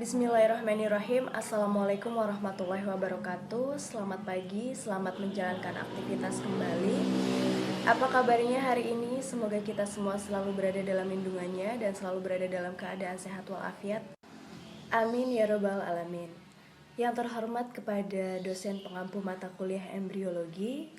Bismillahirrahmanirrahim. Assalamualaikum warahmatullahi wabarakatuh. Selamat pagi, selamat menjalankan aktivitas kembali. Apa kabarnya hari ini? Semoga kita semua selalu berada dalam lindungannya dan selalu berada dalam keadaan sehat walafiat. Amin ya robbal alamin. Yang terhormat kepada dosen pengampu mata kuliah embriologi,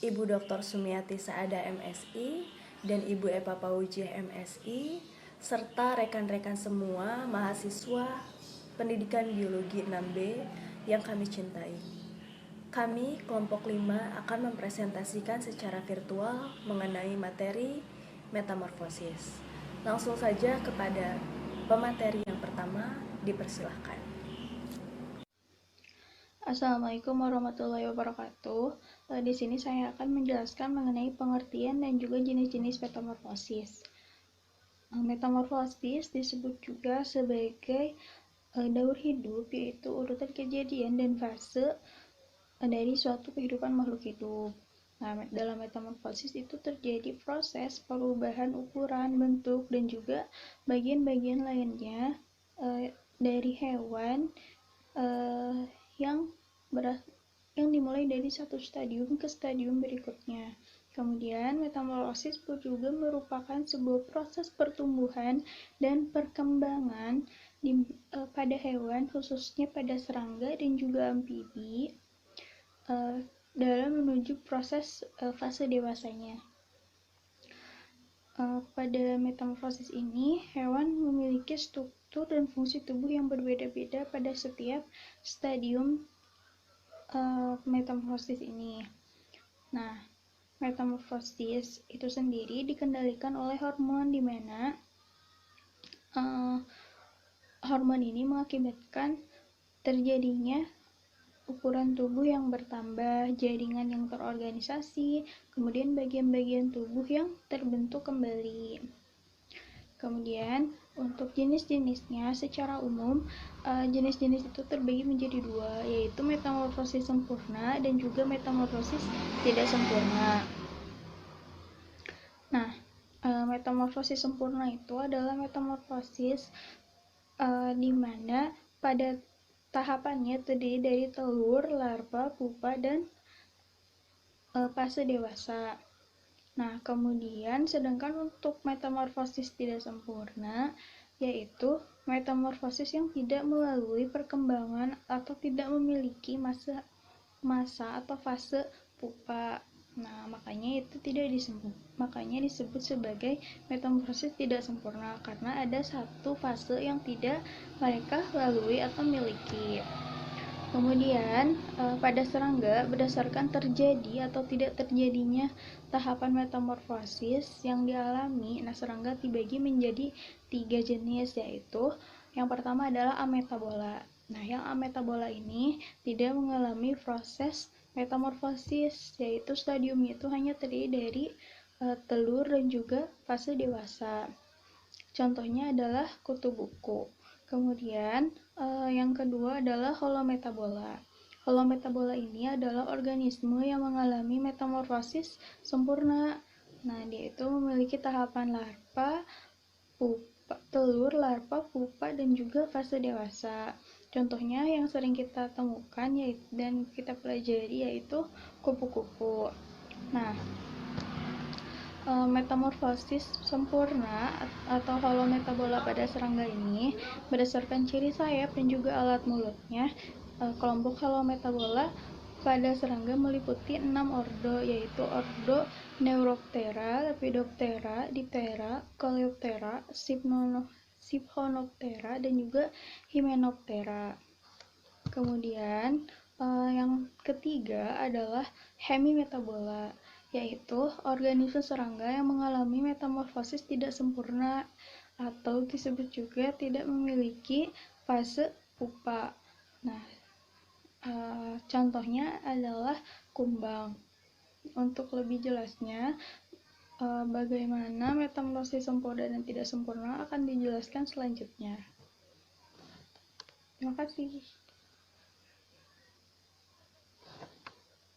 Ibu Dr. Sumiati Saada MSI dan Ibu Epa Paujiah MSI, serta rekan-rekan semua mahasiswa pendidikan biologi 6B yang kami cintai. Kami, kelompok 5, akan mempresentasikan secara virtual mengenai materi metamorfosis. Langsung saja kepada pemateri yang pertama, dipersilahkan. Assalamualaikum warahmatullahi wabarakatuh. Di sini saya akan menjelaskan mengenai pengertian dan juga jenis-jenis metamorfosis. Metamorfosis disebut juga sebagai daur hidup, yaitu urutan kejadian dan fase dari suatu kehidupan makhluk hidup. Nah, dalam metamorfosis itu terjadi proses perubahan ukuran, bentuk, dan juga bagian-bagian lainnya dari hewan yang dimulai dari satu stadium ke stadium berikutnya. Kemudian, metamorfosis juga merupakan sebuah proses pertumbuhan dan perkembangan pada hewan, khususnya pada serangga dan juga amfibi, dalam menuju proses fase dewasanya. Pada metamorfosis ini, hewan memiliki struktur dan fungsi tubuh yang berbeda-beda pada setiap stadium metamorfosis ini. Nah, metamorfosis itu sendiri dikendalikan oleh hormon, di mana hormon ini mengakibatkan terjadinya ukuran tubuh yang bertambah, jaringan yang terorganisasi, kemudian bagian-bagian tubuh yang terbentuk kembali. Kemudian, untuk jenis-jenisnya secara umum, jenis-jenis itu terbagi menjadi dua, yaitu metamorfosis sempurna dan juga metamorfosis tidak sempurna. Nah, metamorfosis sempurna itu adalah metamorfosis di mana pada tahapannya terdiri dari telur, larva, pupa, dan fase dewasa. Nah, kemudian sedangkan untuk metamorfosis tidak sempurna, yaitu metamorfosis yang tidak melalui perkembangan atau tidak memiliki masa atau fase pupa. Nah, makanya disebut sebagai metamorfosis tidak sempurna, karena ada satu fase yang tidak mereka lalui atau miliki. Kemudian, pada serangga, berdasarkan terjadi atau tidak terjadinya tahapan metamorfosis yang dialami, serangga dibagi menjadi 3 jenis, yaitu yang pertama adalah ametabola. Nah, yang ametabola ini tidak mengalami proses metamorfosis, yaitu stadiumnya itu hanya terdiri dari telur dan juga fase dewasa. Contohnya adalah kutu buku. Kemudian, yang kedua adalah holometabola. Holometabola ini adalah organisme yang mengalami metamorfosis sempurna. Nah, dia itu memiliki tahapan larva, pupa, telur, larva, pupa, dan juga fase dewasa. Contohnya yang sering kita temukan dan kita pelajari yaitu kupu-kupu. Nah, metamorfosis sempurna atau holometabola pada serangga ini berdasarkan ciri sayap dan juga alat mulutnya. Kelompok holometabola pada serangga meliputi 6 ordo, yaitu ordo Neuroptera, Lepidoptera, Diptera, Coleoptera, Siphonoptera, dan juga Hymenoptera. Kemudian yang ketiga adalah hemimetabola, yaitu organisme serangga yang mengalami metamorfosis tidak sempurna atau disebut juga tidak memiliki fase pupa. Nah, contohnya adalah kumbang. Untuk lebih jelasnya, bagaimana metamorfosis sempurna dan tidak sempurna akan dijelaskan selanjutnya. Terima kasih.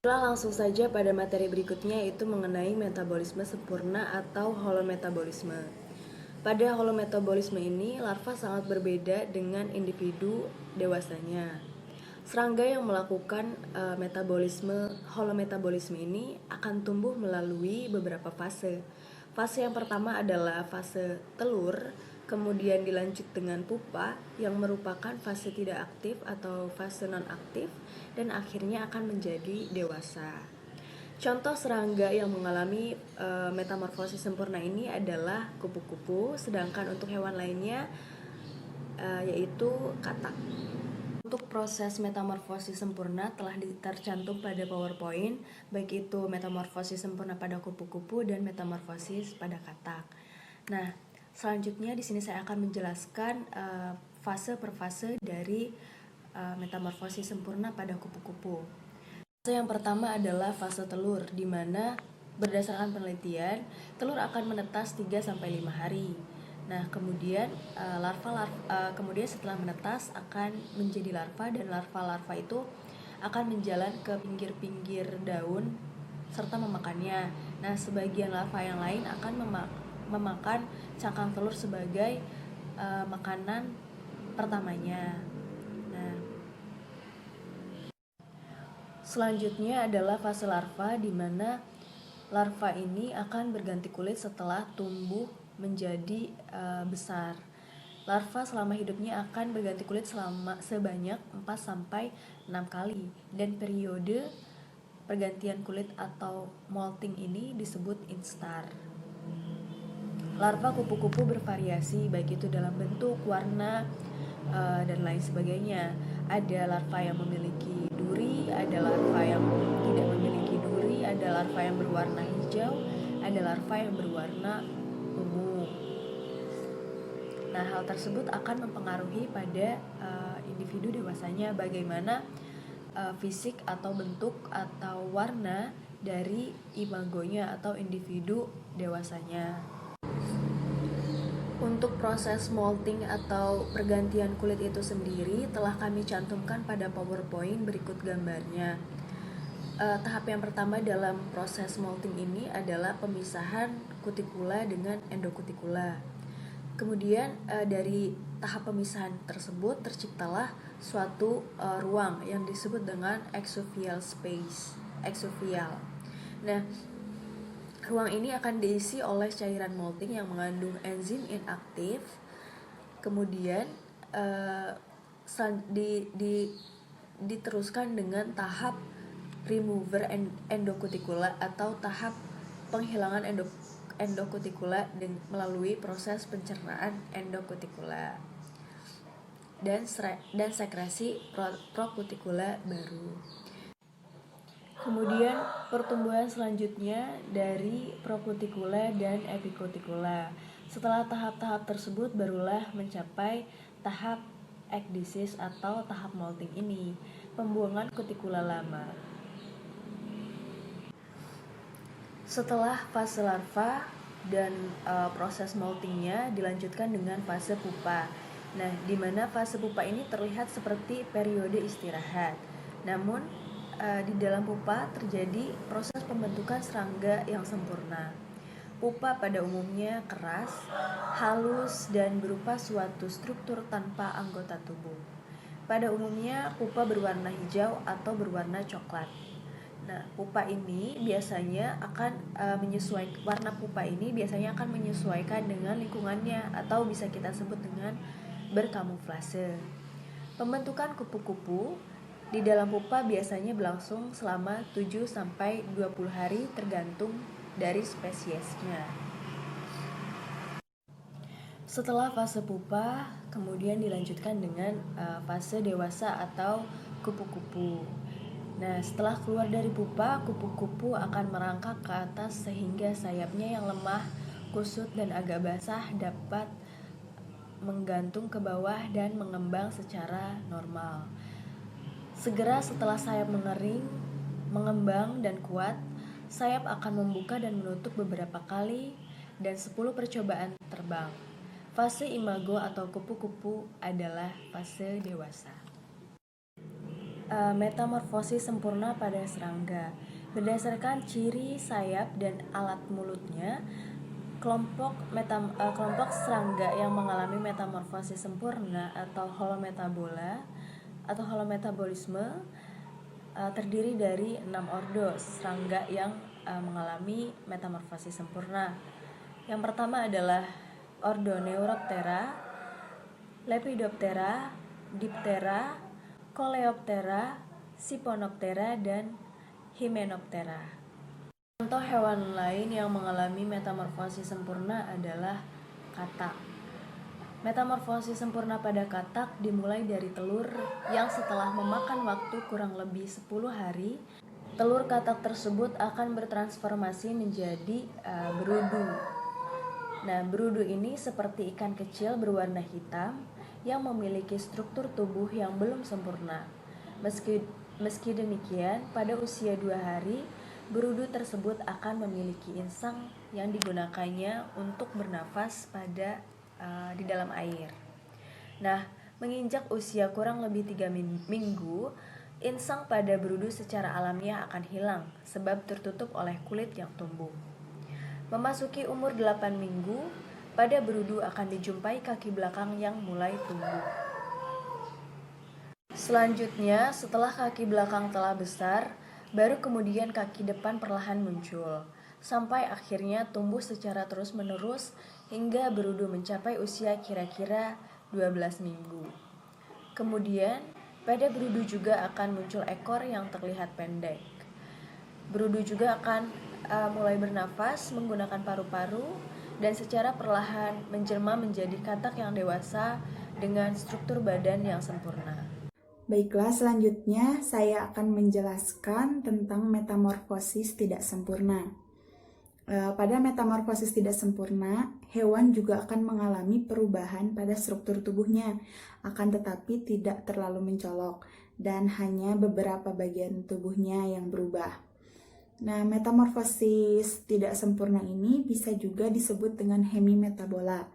Langsung saja pada materi berikutnya, yaitu mengenai metabolisme sempurna atau holometabolisme. Pada holometabolisme ini, larva sangat berbeda dengan individu dewasanya. Serangga yang melakukan holometabolisme ini akan tumbuh melalui beberapa fase. Fase yang pertama adalah fase telur, kemudian dilanjut dengan pupa yang merupakan fase tidak aktif atau fase non-aktif, dan akhirnya akan menjadi dewasa. Contoh serangga yang mengalami metamorfosis sempurna ini adalah kupu-kupu, sedangkan untuk hewan lainnya yaitu katak. Untuk proses metamorfosis sempurna telah tercantum pada PowerPoint, baik itu metamorfosis sempurna pada kupu-kupu dan metamorfosis pada katak. Nah, selanjutnya di sini saya akan menjelaskan fase per fase dari metamorfosis sempurna pada kupu-kupu. Fase yang pertama adalah fase telur, di mana berdasarkan penelitian, telur akan menetas 3-5 hari. Nah, kemudian kemudian setelah menetas akan menjadi larva, dan larva-larva itu akan menjalan ke pinggir-pinggir daun serta memakannya. Nah, sebagian larva yang lain akan memakan cangkang telur sebagai makanan pertamanya. Nah, selanjutnya adalah fase larva, di mana larva ini akan berganti kulit setelah tumbuh menjadi besar. Larva selama hidupnya akan berganti kulit sebanyak 4-6 kali, dan periode pergantian kulit atau molting ini disebut instar. Larva kupu-kupu bervariasi, baik itu dalam bentuk, warna, dan lain sebagainya. Ada larva yang memiliki duri, ada larva yang tidak memiliki duri, ada larva yang berwarna hijau, ada larva yang berwarna ungu. Nah, hal tersebut akan mempengaruhi pada individu dewasanya bagaimana fisik atau bentuk atau warna dari imagonya atau individu dewasanya. Untuk proses molting atau pergantian kulit itu sendiri telah kami cantumkan pada PowerPoint, berikut gambarnya. Tahap yang pertama dalam proses molting ini adalah pemisahan kutikula dengan endokutikula. Kemudian dari tahap pemisahan tersebut terciptalah suatu ruang yang disebut dengan exovial space. Nah, ruang ini akan diisi oleh cairan molting yang mengandung enzim inaktif. Kemudian diteruskan dengan tahap remover endocuticula atau tahap penghilangan endocuticula melalui proses pencernaan endocuticula dan sekresi procuticula baru. Kemudian pertumbuhan selanjutnya dari procuticula dan epicuticula. Setelah tahap-tahap tersebut barulah mencapai tahap ekdisis atau tahap molting ini, pembuangan kutikula lama. Setelah fase larva dan proses moltingnya dilanjutkan dengan fase pupa. Nah, di mana fase pupa ini terlihat seperti periode istirahat. Namun di dalam pupa terjadi proses pembentukan serangga yang sempurna. Pupa pada umumnya keras, halus, dan berupa suatu struktur tanpa anggota tubuh. Pada umumnya pupa berwarna hijau atau berwarna coklat. Nah, pupa ini biasanya akan warna pupa ini biasanya akan menyesuaikan dengan lingkungannya atau bisa kita sebut dengan berkamuflase. Pembentukan kupu-kupu di dalam pupa biasanya berlangsung selama 7-20 hari tergantung dari spesiesnya. Setelah fase pupa, kemudian dilanjutkan dengan fase dewasa atau kupu-kupu. Nah, setelah keluar dari pupa, kupu-kupu akan merangkak ke atas sehingga sayapnya yang lemah, kusut, dan agak basah dapat menggantung ke bawah dan mengembang secara normal. Segera setelah sayap mengering, mengembang, dan kuat, sayap akan membuka dan menutup beberapa kali dan 10 percobaan terbang. Fase imago atau kupu-kupu adalah fase dewasa. Metamorfosis sempurna pada serangga. Berdasarkan ciri sayap dan alat mulutnya, Kelompok serangga yang mengalami metamorfosis sempurna atau holometabolisme terdiri dari 6 ordo serangga yang mengalami metamorfosis sempurna. Yang pertama adalah ordo Neuroptera, Lepidoptera, Diptera, Coleoptera, Siphonoptera, dan Hymenoptera. Contoh hewan lain yang mengalami metamorfosis sempurna adalah katak. Metamorfosis sempurna pada katak dimulai dari telur yang setelah memakan waktu kurang lebih 10 hari, telur katak tersebut akan bertransformasi menjadi berudu. Nah, berudu ini seperti ikan kecil berwarna hitam yang memiliki struktur tubuh yang belum sempurna. Meski demikian, pada usia 2 hari, berudu tersebut akan memiliki insang yang digunakannya untuk bernafas di dalam air. Nah, menginjak usia kurang lebih 3 minggu, insang pada berudu secara alamiah akan hilang sebab tertutup oleh kulit yang tumbuh. Memasuki umur 8 minggu, pada berudu akan dijumpai kaki belakang yang mulai tumbuh. Selanjutnya, setelah kaki belakang telah besar, baru kemudian kaki depan perlahan muncul, sampai akhirnya tumbuh secara terus-menerus hingga berudu mencapai usia kira-kira 12 minggu. Kemudian, pada berudu juga akan muncul ekor yang terlihat pendek. Berudu juga akan mulai bernafas menggunakan paru-paru dan secara perlahan menjelma menjadi katak yang dewasa dengan struktur badan yang sempurna. Baiklah, selanjutnya saya akan menjelaskan tentang metamorfosis tidak sempurna. Pada metamorfosis tidak sempurna, hewan juga akan mengalami perubahan pada struktur tubuhnya, akan tetapi tidak terlalu mencolok dan hanya beberapa bagian tubuhnya yang berubah. Nah, metamorfosis tidak sempurna ini bisa juga disebut dengan hemimetabola.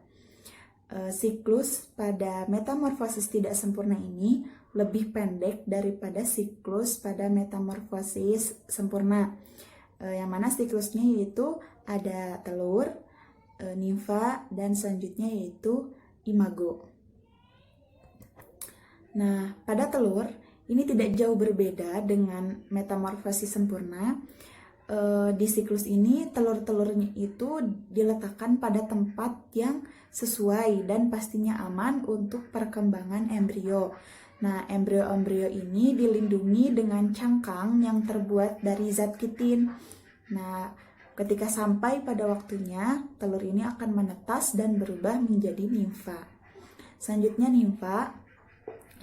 Siklus pada metamorfosis tidak sempurna ini lebih pendek daripada siklus pada metamorfosis sempurna, yang mana siklusnya yaitu ada telur, nimfa, dan selanjutnya yaitu imago. Nah, pada telur ini tidak jauh berbeda dengan metamorfosis sempurna. Di siklus ini telur-telurnya itu diletakkan pada tempat yang sesuai dan pastinya aman untuk perkembangan embrio. Nah, embrio-embrio ini dilindungi dengan cangkang yang terbuat dari zat kitin. Nah, ketika sampai pada waktunya, telur ini akan menetas dan berubah menjadi nimfa. Selanjutnya nimfa.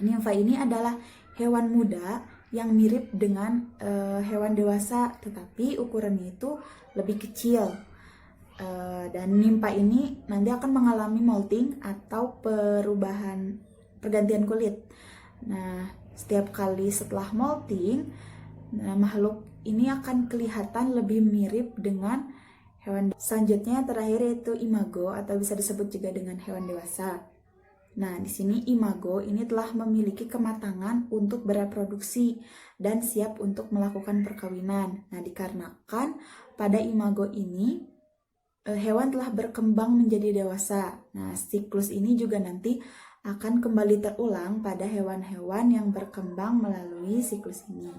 Nimfa ini adalah hewan muda yang mirip dengan hewan dewasa, tetapi ukurannya itu lebih kecil. Dan nimfa ini nanti akan mengalami molting atau pergantian kulit. Nah, setiap kali setelah molting, makhluk ini akan kelihatan lebih mirip dengan hewan. Selanjutnya terakhir yaitu imago atau bisa disebut juga dengan hewan dewasa. Nah, di sini imago ini telah memiliki kematangan untuk bereproduksi dan siap untuk melakukan perkawinan. Nah, dikarenakan pada imago ini hewan telah berkembang menjadi dewasa. Nah, siklus ini juga nanti akan kembali terulang pada hewan-hewan yang berkembang melalui siklus ini.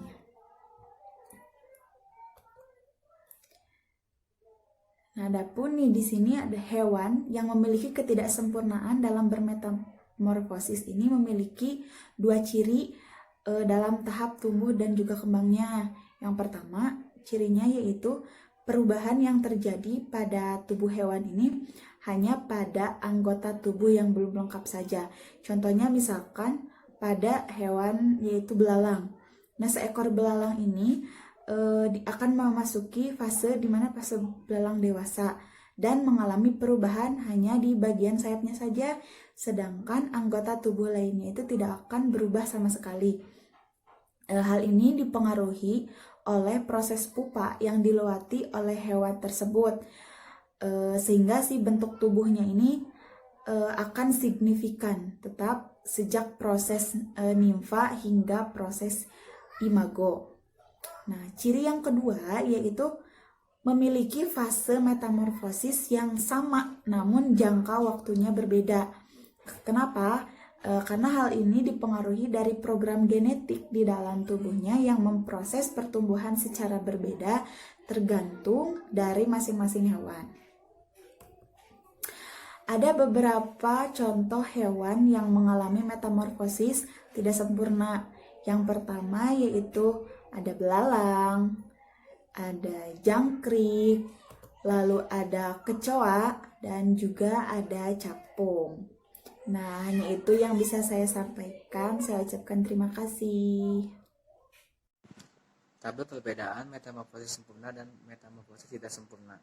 Nah, adapun nih di sini ada hewan yang memiliki ketidaksempurnaan dalam bermetamorfosis ini memiliki 2 ciri dalam tahap tumbuh dan juga kembangnya. Yang pertama, cirinya yaitu perubahan yang terjadi pada tubuh hewan ini hanya pada anggota tubuh yang belum lengkap saja. Contohnya misalkan pada hewan yaitu belalang. Nah, seekor belalang ini akan memasuki fase di mana fase belalang dewasa dan mengalami perubahan hanya di bagian sayapnya saja, sedangkan anggota tubuh lainnya itu tidak akan berubah sama sekali. Hal ini dipengaruhi oleh proses pupa yang dilewati oleh hewan tersebut, sehingga si bentuk tubuhnya ini akan signifikan tetap sejak proses nimfa hingga proses imago. Nah, ciri yang kedua yaitu memiliki fase metamorfosis yang sama, namun jangka waktunya berbeda. Kenapa? Karena hal ini dipengaruhi dari program genetik di dalam tubuhnya yang memproses pertumbuhan secara berbeda tergantung dari masing-masing hewan. Ada beberapa contoh hewan yang mengalami metamorfosis tidak sempurna. Yang pertama yaitu ada belalang, ada jangkrik, lalu ada kecoa, dan juga ada capung. Nah, hanya itu yang bisa saya sampaikan. Saya ucapkan terima kasih. Tabel perbedaan metamorfosis sempurna dan metamorfosis tidak sempurna.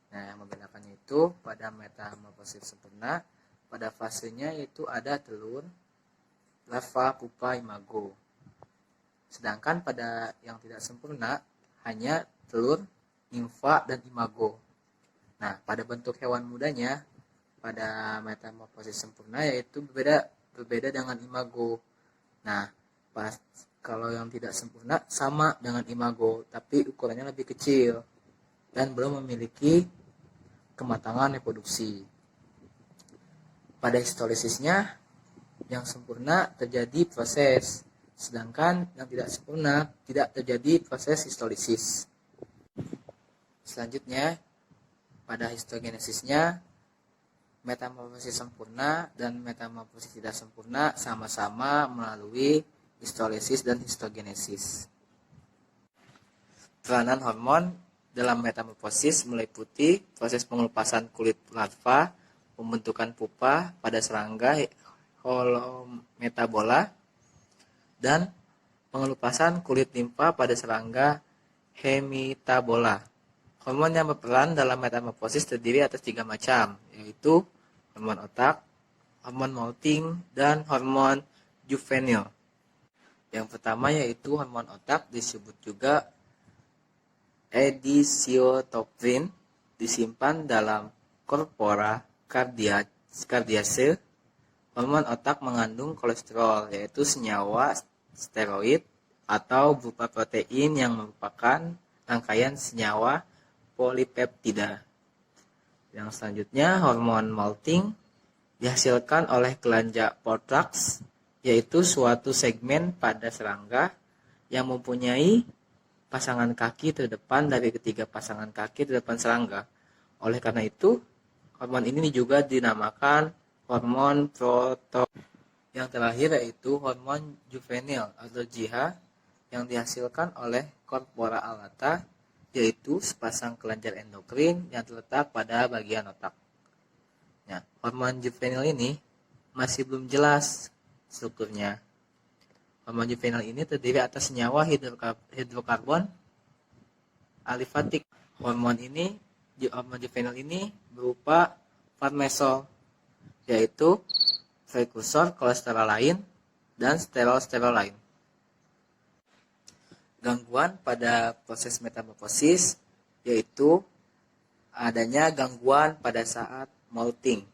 Nah, yang membedakannya itu pada metamorfosis sempurna, pada fasenya itu ada telur, larva, pupa, imago. Sedangkan pada yang tidak sempurna, hanya telur, nimfa, dan imago. Nah, pada bentuk hewan mudanya, pada metamorfosis sempurna yaitu berbeda dengan imago. Nah, kalau yang tidak sempurna sama dengan imago, tapi ukurannya lebih kecil dan belum memiliki kematangan reproduksi. Pada histolisisnya, yang sempurna terjadi proses, sedangkan yang tidak sempurna tidak terjadi proses histolisis. Selanjutnya, pada histogenesisnya, metamorfosis sempurna dan metamorfosis tidak sempurna sama-sama melalui histolisis dan histogenesis. Peranan hormon dalam metamorfosis meliputi proses pengelupasan kulit larva, pembentukan pupa pada serangga holometabola, dan pengelupasan kulit limfa pada serangga hemitabola. Hormon yang berperan dalam metamorfosis terdiri atas 3 macam, yaitu hormon otak, hormon molting, dan hormon juvenil. Yang pertama yaitu hormon otak, disebut juga edisiotropin, disimpan dalam corpora cardiaceae. Hormon otak mengandung kolesterol, yaitu senyawa steroid atau berupa protein yang merupakan rangkaian senyawa polipeptida. Yang selanjutnya, hormon molting dihasilkan oleh kelenjar portrax, yaitu suatu segmen pada serangga yang mempunyai pasangan kaki terdepan dari ketiga pasangan kaki terdepan serangga. Oleh karena itu, hormon ini juga dinamakan hormon proto. Yang terakhir yaitu hormon juvenil atau JIHA yang dihasilkan oleh corpora allata, yaitu sepasang kelenjar endokrin yang terletak pada bagian otak. Nah, hormon juvenil ini masih belum jelas strukturnya. Hormon juvenil ini terdiri atas senyawa hidrokarbon alifatik. Hormon juvenil ini berupa farnesol, yaitu prekursor kolesterol lain dan sterol lain. Gangguan pada proses metamorfosis yaitu adanya gangguan pada saat molting.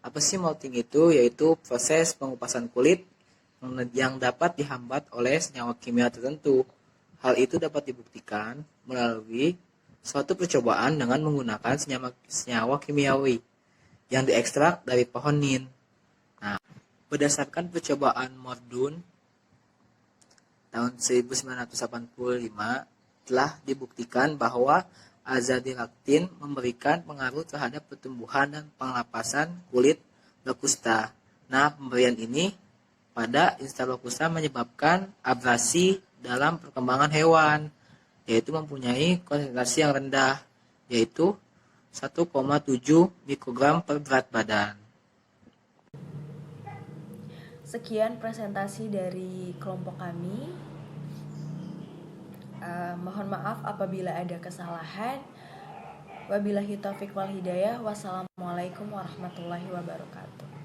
Apa sih molting itu? Yaitu proses pengupasan kulit yang dapat dihambat oleh senyawa kimia tertentu. Hal itu dapat dibuktikan melalui suatu percobaan dengan menggunakan senyawa kimiawi yang diekstrak dari pohon nin. Nah, berdasarkan percobaan Mordun tahun 1985 telah dibuktikan bahwa azadilaktin memberikan pengaruh terhadap pertumbuhan dan pengelapasan kulit lokusta. Nah, pemberian ini pada instar lokusta menyebabkan abrasi dalam perkembangan hewan, yaitu mempunyai konsentrasi yang rendah, yaitu 1,7 mikrogram per berat badan. Sekian presentasi dari kelompok kami. Mohon maaf apabila ada kesalahan. Wabillahi taufiq wal hidayah. Wassalamualaikum warahmatullahi wabarakatuh.